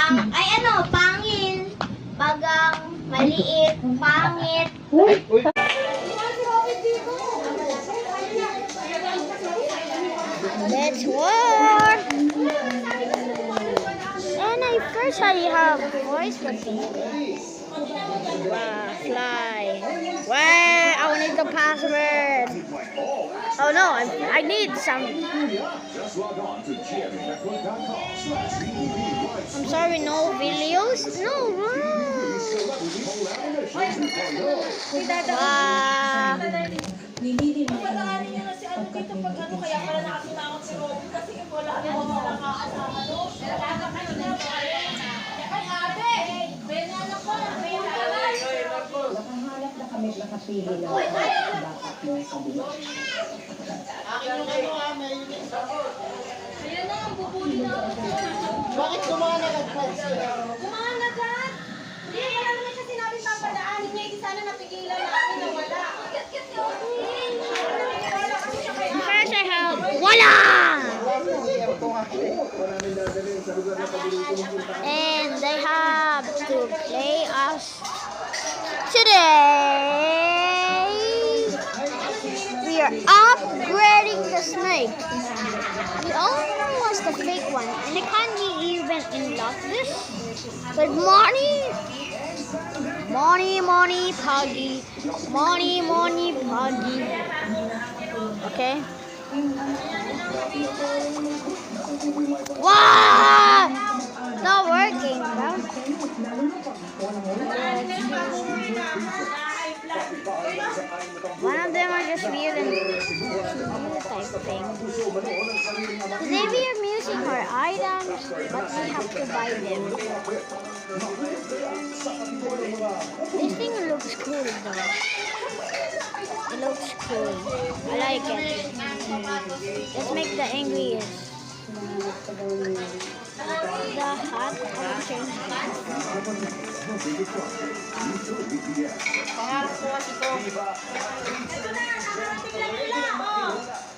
Pangil, bagang, maliit, pangit. Let's work. And first I have voice for people. Fly. Wow, I need the password. Oh no, I need some. I'm sorry, no videos? No. Wow. Nakahanap na kami, nakapili lang sa backup ng kabila. Ayan na, ang bubuli na ako. Bakit kumanagat-gat siya? Kumanagat! Hindi, wala naman siya sinabing papadaanin niya. Hindi sana napigilan namin na wala. First I have, voila! And they have to play us today. We are upgrading the snake. The only one was the fake one, and I can't even unlock this. But money, puggy, money, puggy. Okay. Wow! Not working, bro. One of them are just weird and type thing. Today we are using our items, but we have to buy them. This thing looks cool though. It looks cool. I like it. Let's make the angriest. The hot option.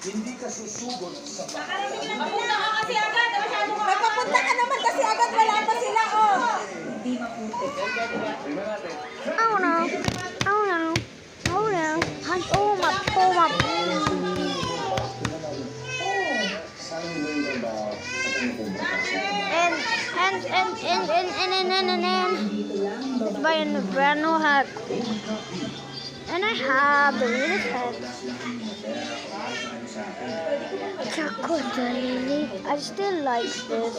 Hindi ka susugod sa Nakarating lang ako. Ka kasi agad. Magpapunta ka naman kasi agad. Wala pa sila, oh. Oh no. Oh no. Oh no. Oh map. Oh map. And let's buy a brand new hat. And I have the little hat. Chocolate, I still like this.